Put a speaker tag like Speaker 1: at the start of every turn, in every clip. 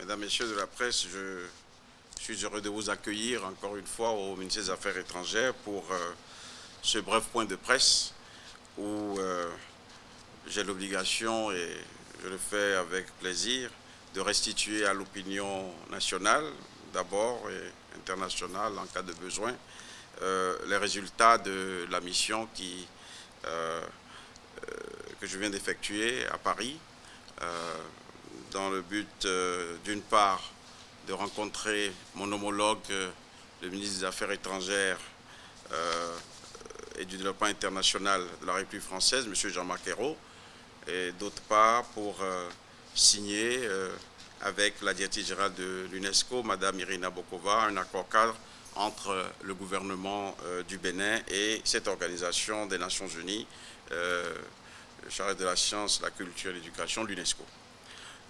Speaker 1: Mesdames, Messieurs de la presse, je suis heureux de vous accueillir encore une fois au ministère des Affaires étrangères pour ce bref point de presse où j'ai l'obligation, et je le fais avec plaisir, de restituer à l'opinion nationale d'abord et internationale en cas de besoin les résultats de la mission que je viens d'effectuer à Paris dans le but d'une part de rencontrer mon homologue, le ministre des Affaires étrangères et du développement international de la République française, M. Jean-Marc Ayrault, et d'autre part pour signer avec la directrice générale de l'UNESCO, Mme Irina Bokova, un accord cadre entre le gouvernement du Bénin et cette organisation des Nations Unies, chargée de la science, la culture et l'éducation, l'UNESCO.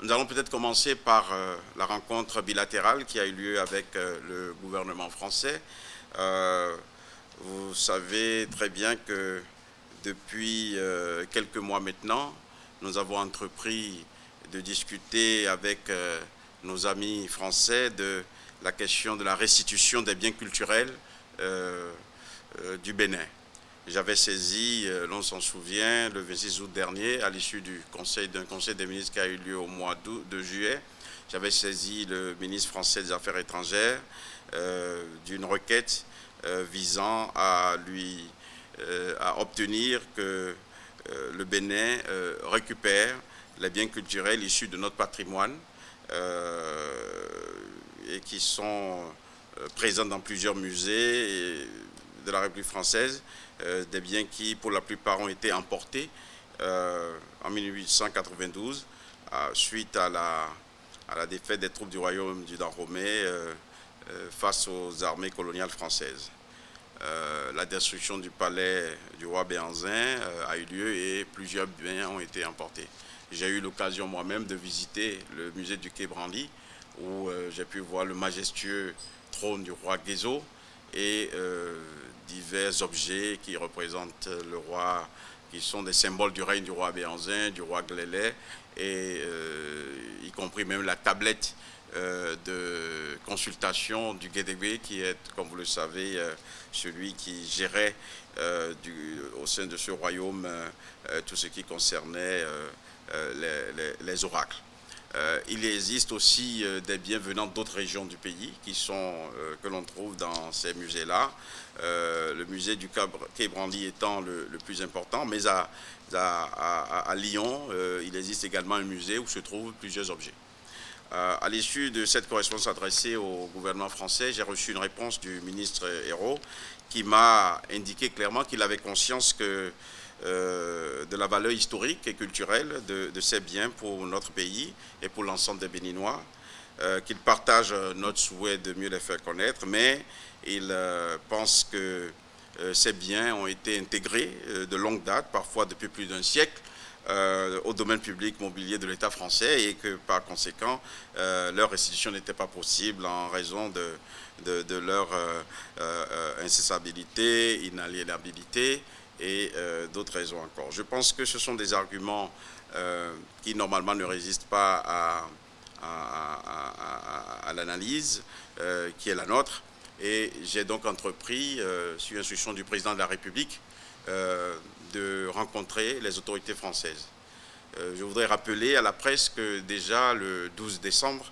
Speaker 1: Nous allons peut-être commencer par la rencontre bilatérale qui a eu lieu avec le gouvernement français. Vous savez très bien que depuis quelques mois maintenant, nous avons entrepris de discuter avec nos amis français de la question de la restitution des biens culturels du Bénin. J'avais saisi, l'on s'en souvient, le 26 août dernier, à l'issue d'un conseil des ministres qui a eu lieu au mois de juillet, j'avais saisi le ministre français des Affaires étrangères d'une requête visant à obtenir que le Bénin récupère les biens culturels issus de notre patrimoine et qui sont présents dans plusieurs musées de la République française, des biens qui, pour la plupart, ont été emportés en 1892, suite à la défaite des troupes du royaume du Dahomey face aux armées coloniales françaises. La destruction du palais du roi Béhanzin a eu lieu et plusieurs biens ont été emportés. J'ai eu l'occasion moi-même de visiter le musée du Quai Branly, où j'ai pu voir le majestueux trône du roi Guézo et divers objets qui représentent le roi, qui sont des symboles du règne du roi Béhanzin, du roi Glélé, et y compris même la tablette de consultation du Guédégué, qui est, comme vous le savez, celui qui gérait au sein de ce royaume tout ce qui concernait les oracles. Il existe aussi des biens venant d'autres régions du pays que l'on trouve dans ces musées-là. Le musée du Quai Branly étant le plus important, mais à Lyon, il existe également un musée où se trouvent plusieurs objets. À l'issue de cette correspondance adressée au gouvernement français, j'ai reçu une réponse du ministre Ayrault qui m'a indiqué clairement qu'il avait conscience de la valeur historique et culturelle de ces biens pour notre pays et pour l'ensemble des Béninois, qu'il partage notre souhait de mieux les faire connaître, mais il pense que ces biens ont été intégrés de longue date, parfois depuis plus d'un siècle, au domaine public mobilier de l'État français et que par conséquent leur restitution n'était pas possible en raison de leur incessabilité, inaliénabilité et d'autres raisons encore. Je pense que ce sont des arguments qui normalement ne résistent pas à l'analyse qui est la nôtre, et j'ai donc entrepris, sur instruction du président de la République, de rencontrer les autorités françaises. Je voudrais rappeler à la presse que déjà le 12 décembre,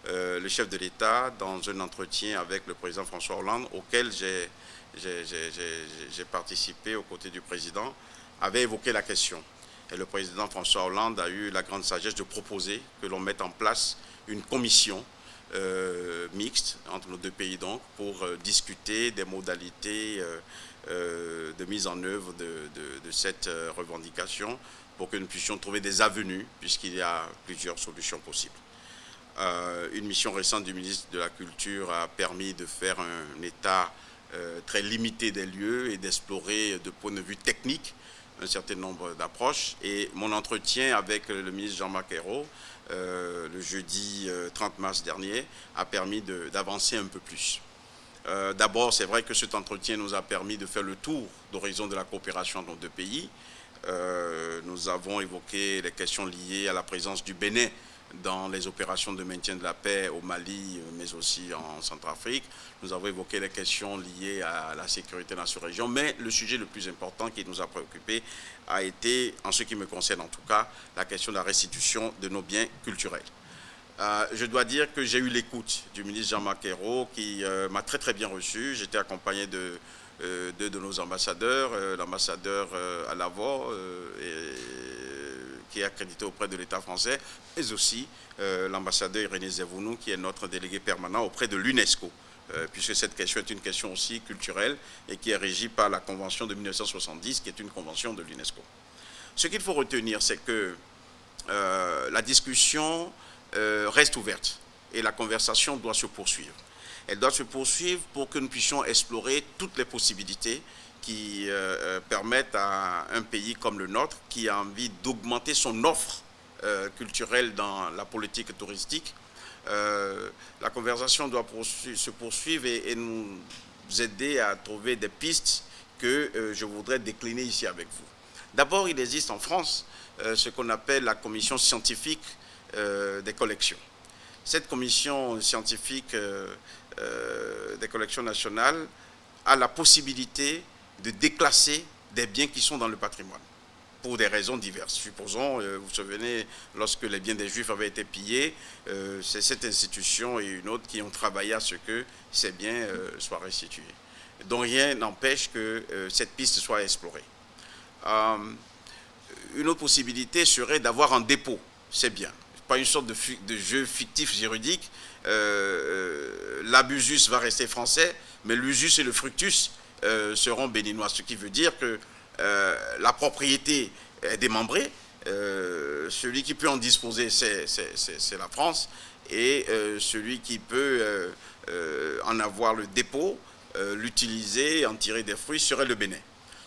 Speaker 1: le chef de l'État, dans un entretien avec le président François Hollande, auquel j'ai participé aux côtés du président, avait évoqué la question. Et le président François Hollande a eu la grande sagesse de proposer que l'on mette en place une commission mixte entre nos deux pays donc pour discuter des modalités de mise en œuvre de cette revendication pour que nous puissions trouver des avenues puisqu'il y a plusieurs solutions possibles. Une mission récente du ministre de la Culture a permis de faire un état très limité des lieux et d'explorer de point de vue technique un certain nombre d'approches. Et mon entretien avec le ministre Jean-Marc Ayrault le jeudi 30 mars dernier a permis d'avancer un peu plus. D'abord, c'est vrai que cet entretien nous a permis de faire le tour d'horizon de la coopération dans deux pays. Nous avons évoqué les questions liées à la présence du Bénin dans les opérations de maintien de la paix au Mali, mais aussi en Centrafrique. Nous avons évoqué les questions liées à la sécurité dans cette région, mais le sujet le plus important qui nous a préoccupés a été, en ce qui me concerne en tout cas, la question de la restitution de nos biens culturels. Je dois dire que j'ai eu l'écoute du ministre Jean-Marc Ayrault qui m'a très bien reçu. J'étais accompagné de deux de nos ambassadeurs, l'ambassadeur à Lavore, qui est accrédité auprès de l'État français, mais aussi l'ambassadeur Irénée Zevounou, qui est notre délégué permanent auprès de l'UNESCO, puisque cette question est une question aussi culturelle et qui est régie par la Convention de 1970, qui est une convention de l'UNESCO. Ce qu'il faut retenir, c'est que la discussion reste ouverte et la conversation doit se poursuivre. Elle doit se poursuivre pour que nous puissions explorer toutes les possibilités qui permettent à un pays comme le nôtre, qui a envie d'augmenter son offre culturelle dans la politique touristique. La conversation doit se poursuivre et nous aider à trouver des pistes que je voudrais décliner ici avec vous. D'abord, il existe en France ce qu'on appelle la commission scientifique des collections. Cette commission scientifique des collections nationales a la possibilité de déclasser des biens qui sont dans le patrimoine pour des raisons diverses. Supposons, vous vous souvenez, lorsque les biens des Juifs avaient été pillés, c'est cette institution et une autre qui ont travaillé à ce que ces biens soient restitués. Donc rien n'empêche que cette piste soit explorée. Une autre possibilité serait d'avoir en dépôt ces biens. Pas une sorte de jeu fictif juridique. L'abusus va rester français, mais l'usus et le fructus seront béninois. Ce qui veut dire que la propriété est démembrée. Celui qui peut en disposer, c'est la France. Et celui qui peut en avoir le dépôt, l'utiliser, en tirer des fruits, serait le Bénin.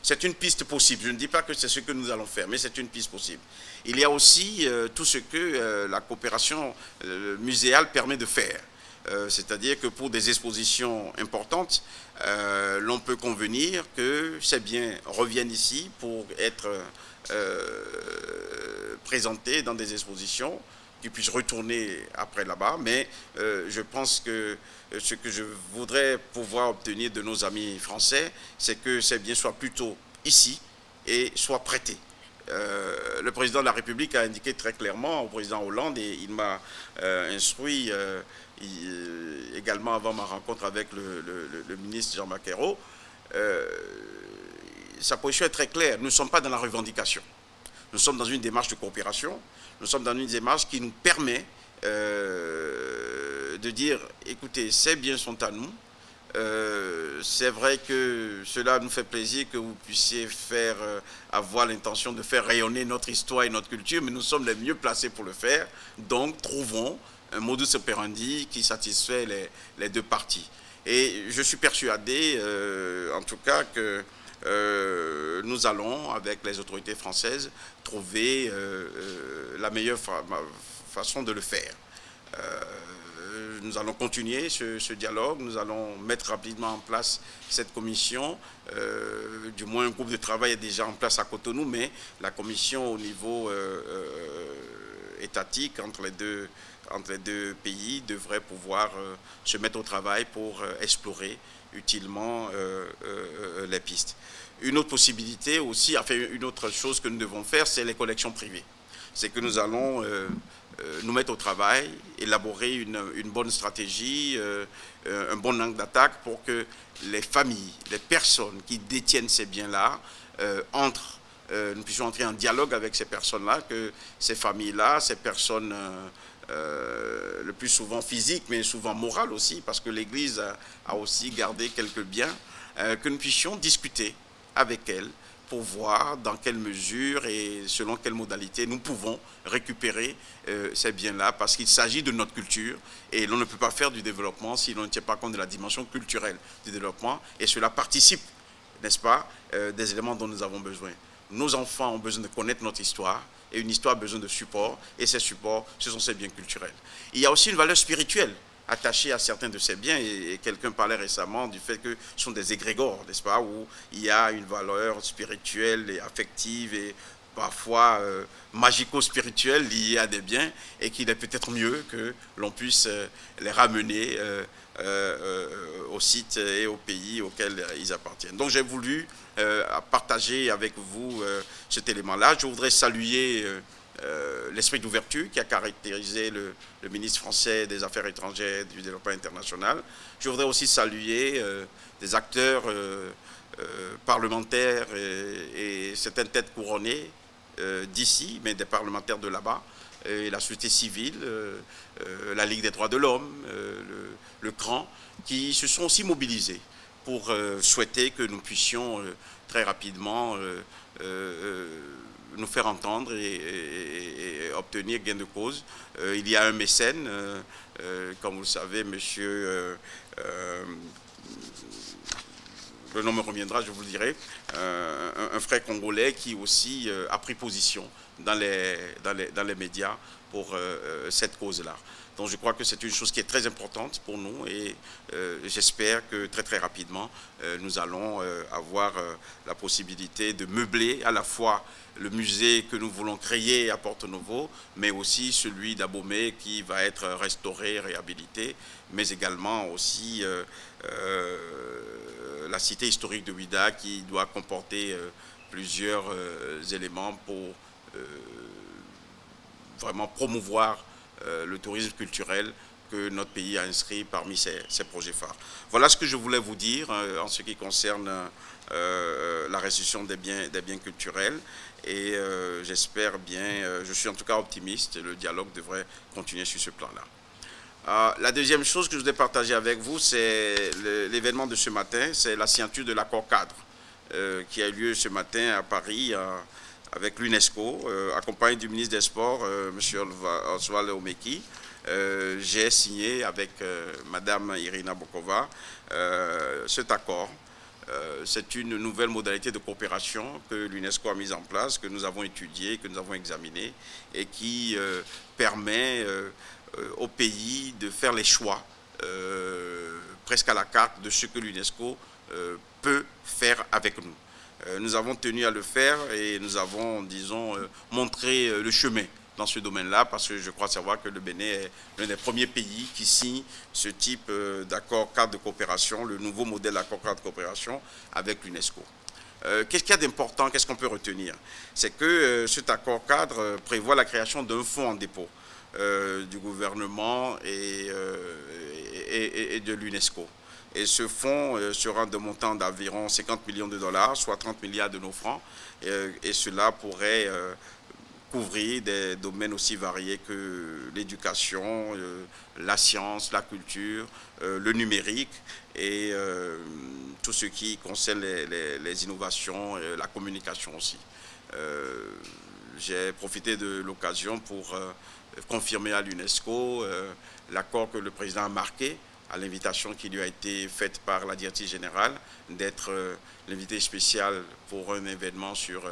Speaker 1: C'est une piste possible. Je ne dis pas que c'est ce que nous allons faire, mais c'est une piste possible. Il y a aussi tout ce que la coopération muséale permet de faire. C'est-à-dire que pour des expositions importantes, l'on peut convenir que ces biens reviennent ici pour être présentés dans des expositions qui puissent retourner après là-bas. Mais je pense que ce que je voudrais pouvoir obtenir de nos amis français, c'est que ces biens soient plutôt ici et soient prêtés. Le président de la République a indiqué très clairement au président Hollande, et il m'a instruit également avant ma rencontre avec le ministre Jean-Marc Ayrault, sa position est très claire. Nous ne sommes pas dans la revendication. Nous sommes dans une démarche de coopération. Nous sommes dans une démarche qui nous permet de dire, écoutez, ces biens sont à nous. C'est vrai que cela nous fait plaisir que vous puissiez avoir l'intention de faire rayonner notre histoire et notre culture, mais nous sommes les mieux placés pour le faire. Donc, trouvons un modus operandi qui satisfait les deux parties. Et je suis persuadé, en tout cas, que nous allons, avec les autorités françaises, trouver la meilleure façon de le faire. Nous allons continuer ce dialogue, nous allons mettre rapidement en place cette commission. Du moins, un groupe de travail est déjà en place à Cotonou, mais la commission au niveau étatique entre les deux pays devrait pouvoir se mettre au travail pour explorer utilement les pistes. Une autre possibilité aussi, enfin une autre chose que nous devons faire, c'est les collections privées. C'est que nous allons nous mettre au travail, élaborer une bonne stratégie, un bon angle d'attaque pour que les familles, les personnes qui détiennent ces biens-là nous puissions entrer en dialogue avec ces personnes-là, que ces familles-là, ces personnes le plus souvent physiques, mais souvent morales aussi, parce que l'Église a aussi gardé quelques biens, que nous puissions discuter avec elles pour voir dans quelle mesure et selon quelle modalité nous pouvons récupérer ces biens-là, parce qu'il s'agit de notre culture et l'on ne peut pas faire du développement si l'on ne tient pas compte de la dimension culturelle du développement, et cela participe, n'est-ce pas, des éléments dont nous avons besoin. Nos enfants ont besoin de connaître notre histoire, et une histoire a besoin de support, et ces supports, ce sont ces biens culturels. Il y a aussi une valeur spirituelle attachée à certains de ces biens, et quelqu'un parlait récemment du fait que ce sont des égrégores, n'est-ce pas, où il y a une valeur spirituelle et affective et parfois magico-spirituels liés à des biens et qu'il est peut-être mieux que l'on puisse les ramener au site et au pays auquel ils appartiennent. Donc j'ai voulu partager avec vous cet élément-là. Je voudrais saluer l'esprit d'ouverture qui a caractérisé le ministre français des Affaires étrangères et du développement international. Je voudrais aussi saluer des acteurs parlementaires et certaines têtes couronnées d'ici, mais des parlementaires de là-bas, la société civile, la Ligue des droits de l'homme, le CRAN, qui se sont aussi mobilisés pour souhaiter que nous puissions très rapidement nous faire entendre et obtenir gain de cause. Il y a un mécène, comme vous le savez, monsieur... le nom me reviendra, je vous le dirai, un frère congolais qui aussi a pris position dans les médias pour cette cause-là. Donc je crois que c'est une chose qui est très importante pour nous et j'espère que très rapidement, nous allons avoir la possibilité de meubler à la fois le musée que nous voulons créer à Porto-Novo, mais aussi celui d'Abomey qui va être restauré, réhabilité, mais également aussi la cité historique de Ouidah qui doit comporter plusieurs éléments pour vraiment promouvoir le tourisme culturel que notre pays a inscrit parmi ses projets phares. Voilà ce que je voulais vous dire en ce qui concerne la restitution des biens culturels et j'espère bien, je suis en tout cas optimiste, le dialogue devrait continuer sur ce plan-là. La deuxième chose que je voudrais partager avec vous, c'est l'événement de ce matin, c'est la signature de l'accord cadre qui a eu lieu ce matin à Paris avec l'UNESCO, accompagné du ministre des Sports, M. Oswald Omeki. J'ai signé avec Mme Irina Bokova cet accord. C'est une nouvelle modalité de coopération que l'UNESCO a mise en place, que nous avons étudiée, que nous avons examinée et qui permet au pays de faire les choix presque à la carte de ce que l'UNESCO peut faire avec nous. Nous avons tenu à le faire et nous avons, disons, montré le chemin dans ce domaine-là parce que je crois savoir que le Bénin est l'un des premiers pays qui signe ce type d'accord cadre de coopération, le nouveau modèle d'accord cadre de coopération avec l'UNESCO. Qu'est-ce qu'il y a d'important, qu'est-ce qu'on peut retenir? C'est que cet accord cadre prévoit la création d'un fonds en dépôt du gouvernement et de l'UNESCO. Et ce fonds sera de montant d'environ 50 millions de dollars, soit 30 milliards de nos francs. Et cela pourrait couvrir des domaines aussi variés que l'éducation, la science, la culture, le numérique et tout ce qui concerne les innovations, la communication aussi. J'ai profité de l'occasion pour confirmer à l'UNESCO l'accord que le président a marqué à l'invitation qui lui a été faite par la directrice générale d'être l'invité spécial pour un événement sur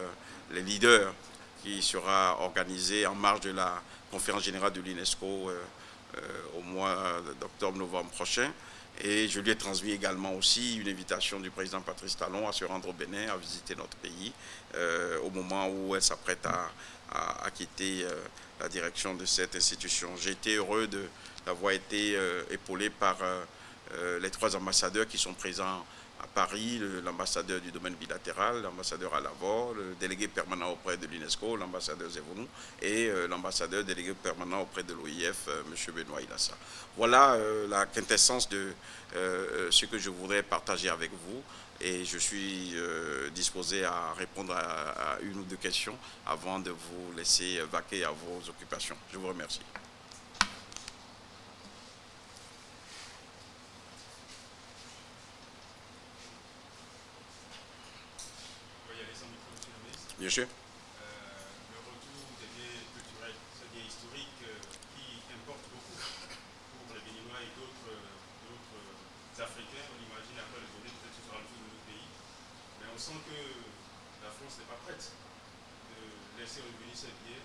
Speaker 1: les leaders qui sera organisé en marge de la conférence générale de l'UNESCO au mois d'octobre-novembre prochain. Et je lui ai transmis également aussi une invitation du président Patrice Talon à se rendre au Bénin, à visiter notre pays, au moment où elle s'apprête à quitter la direction de cette institution. J'ai été heureux d'avoir été épaulé par les 3 ambassadeurs qui sont présents à Paris, l'ambassadeur du domaine bilatéral, l'ambassadeur Alavor, le délégué permanent auprès de l'UNESCO, l'ambassadeur Zevounou, et l'ambassadeur délégué permanent auprès de l'OIF, M. Benoît Ilassa. Voilà la quintessence de ce que je voudrais partager avec vous. Et je suis disposé à répondre à une ou deux questions avant de vous laisser vaquer à vos occupations. Je vous remercie. Bien sûr.
Speaker 2: Le retour des biens culturels, ces biens historiques qui importent beaucoup pour les Béninois et d'autres Africains. On imagine après le donner, peut-être que ce sera le tour de notre pays. Mais on sent que la France n'est pas prête de laisser revenir ces biens.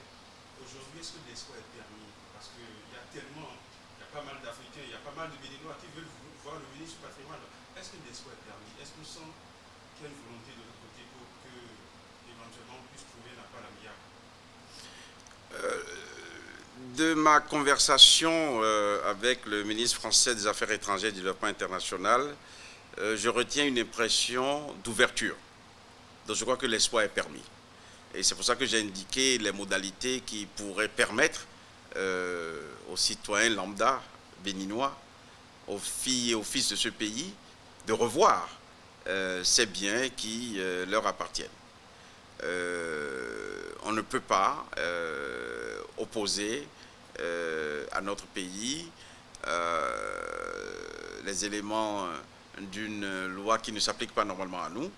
Speaker 2: Aujourd'hui, est-ce que l'espoir est permis? Parce qu'il y a tellement, il y a pas mal d'Africains, il y a pas mal de Béninois qui veulent voir revenir ce patrimoine. Est-ce que l'espoir est permis? Est-ce qu'on sent qu'il y a une volonté de l'autre côté pour que éventuellement puisse trouver un appel amiable?
Speaker 1: De ma conversation avec le ministre français des Affaires étrangères et du développement international, je retiens une impression d'ouverture. Donc je crois que l'espoir est permis. Et c'est pour ça que j'ai indiqué les modalités qui pourraient permettre aux citoyens lambda béninois, aux filles et aux fils de ce pays, de revoir ces biens qui leur appartiennent. On ne peut pas opposer à notre pays les éléments d'une loi qui ne s'applique pas normalement à nous,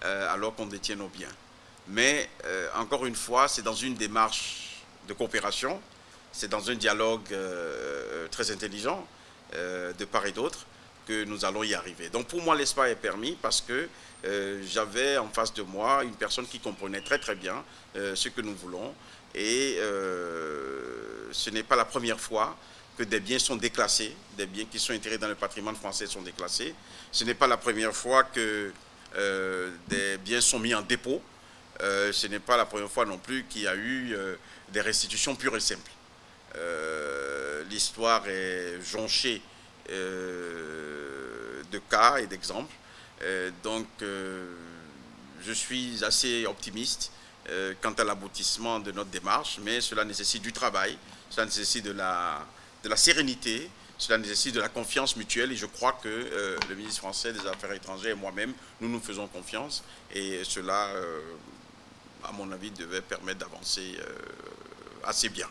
Speaker 1: alors qu'on détient nos biens. Mais, encore une fois, c'est dans une démarche de coopération, c'est dans un dialogue très intelligent de part et d'autre que nous allons y arriver. Donc pour moi, l'espoir est permis parce que j'avais en face de moi une personne qui comprenait très très bien ce que nous voulons. Et ce n'est pas la première fois que des biens sont déclassés, des biens qui sont intégrés dans le patrimoine français sont déclassés. Ce n'est pas la première fois que des biens sont mis en dépôt. Ce n'est pas la première fois non plus qu'il y a eu des restitutions pures et simples. L'histoire est jonchée de cas et d'exemples. Donc, je suis assez optimiste quant à l'aboutissement de notre démarche, mais cela nécessite du travail, cela nécessite de la sérénité, cela nécessite de la confiance mutuelle et je crois que le ministre français des Affaires étrangères et moi-même, nous faisons confiance et cela, à mon avis, devait permettre d'avancer assez bien.